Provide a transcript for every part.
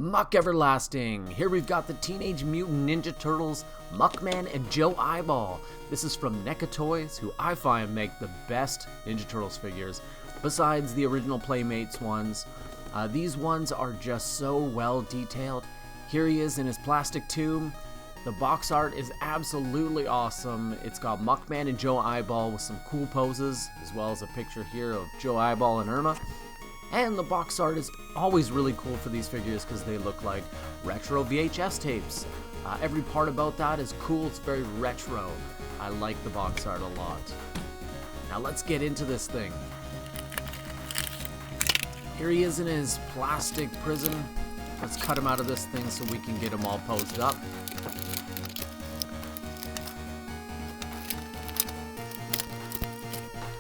Muck Everlasting. Here we've got the Teenage Mutant Ninja Turtles, Muckman and Joe Eyeball. This is from NECA Toys, who I find make the best Ninja Turtles figures, besides the original Playmates ones. These ones are just so well detailed. Here he is in his plastic tomb. The box art is absolutely awesome. It's got Muckman and Joe Eyeball with some cool poses, as well as a picture here of Joe Eyeball and Irma. And the box art is always really cool for these figures because they look like retro VHS tapes. Every part about that is cool. It's very retro. I like the box art a lot. Now let's get into this thing. Here he is in his plastic prison. Let's cut him out of this thing so we can get him all posed up.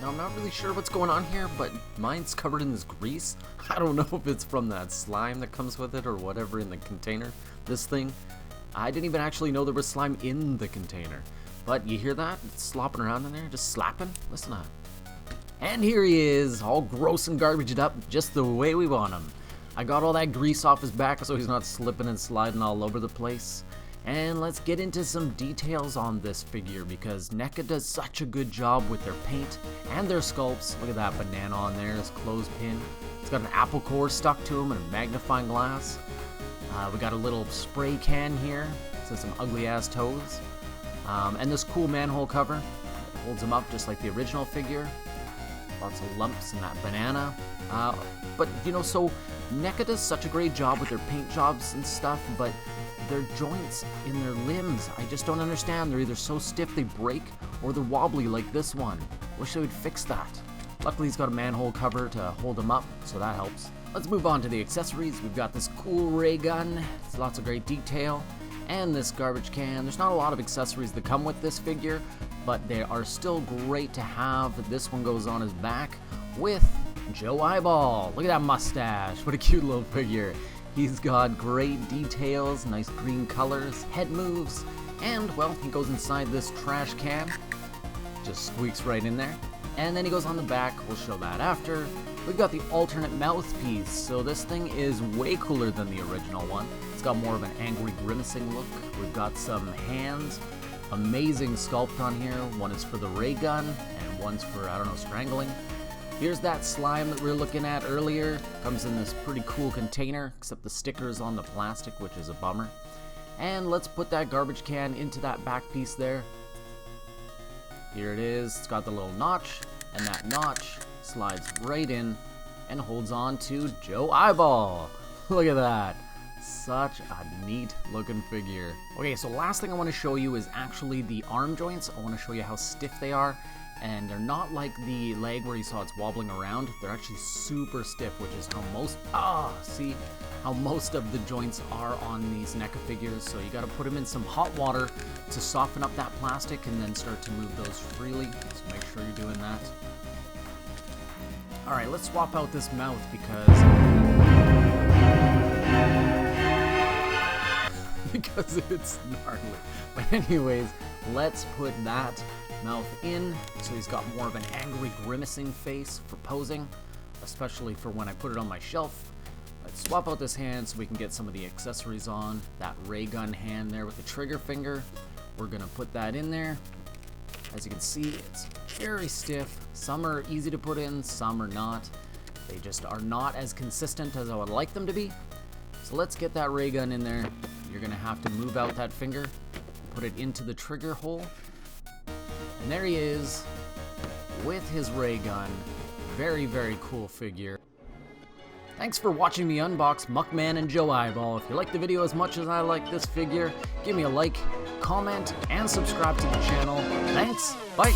Now, I'm not really sure what's going on here, but mine's covered in this grease. I don't know if it's from that slime that comes with it or whatever in the container. This thing, I didn't even actually know there was slime in the container. But you hear that? It's slopping around in there, just slapping. Listen to that. And here he is, all gross and garbaged up, just the way we want him. I got all that grease off his back so he's not slipping and sliding all over the place. And let's get into some details on this figure because NECA does such a good job with their paint and their sculpts. Look at that banana on there, his clothespin. It's got an apple core stuck to him and a magnifying glass. We got a little spray can here, so some ugly ass toes. And this cool manhole cover holds him up just like the original figure. Lots of lumps in that banana. But you know, so NECA does such a great job with their paint jobs and stuff, but their joints in their limbs, I just don't understand. They're either so stiff they break or they're wobbly like this one. Wish they would fix that. Luckily he's got a manhole cover to hold him up, so that helps. Let's move on to the accessories. We've got this cool ray gun. It's lots of great detail. And this garbage can. There's not a lot of accessories that come with this figure, but they are still great to have. This one goes on his back with Joe Eyeball. Look at that mustache. What a cute little figure. He's got great details, nice green colors, head moves, and, well, he goes inside this trash can. Just squeaks right in there. And then he goes on the back. We'll show that after. We've got the alternate mouthpiece, so this thing is way cooler than the original one. It's got more of an angry, grimacing look. We've got some hands. Amazing sculpt on here. One is for the ray gun, and one's for, I don't know, strangling. Here's that slime that we were looking at earlier. Comes in this pretty cool container, except the sticker's on the plastic, which is a bummer. And let's put that garbage can into that back piece there. Here it is. It's got the little notch, and that notch slides right in and holds on to Joe Eyeball. Look at that. Such a neat looking figure. Okay, so last thing I want to show you is actually the arm joints. I want to show you how stiff they are. And they're not like the leg where you saw it's wobbling around. They're actually super stiff, which is how most of the joints are on these NECA figures. So you got to put them in some hot water to soften up that plastic and then start to move those freely. So make sure you're doing that. All right, let's swap out this mouth because it's gnarly. But anyways, let's put that mouth in, so he's got more of an angry, grimacing face for posing, especially for when I put it on my shelf. Let's swap out this hand so we can get some of the accessories on. That ray gun hand there with the trigger finger, we're gonna put that in there. As you can see, it's very stiff. Some are easy to put in, some are not. They just are not as consistent as I would like them to be. So let's get that ray gun in there. You're gonna have to move out that finger, put it into the trigger hole. And there he is with his ray gun. Very, very cool figure. Thanks for watching me unbox Muckman and Joe Eyeball. If you like the video as much as I like this figure, give me a like, comment, and subscribe to the channel. Thanks, bye!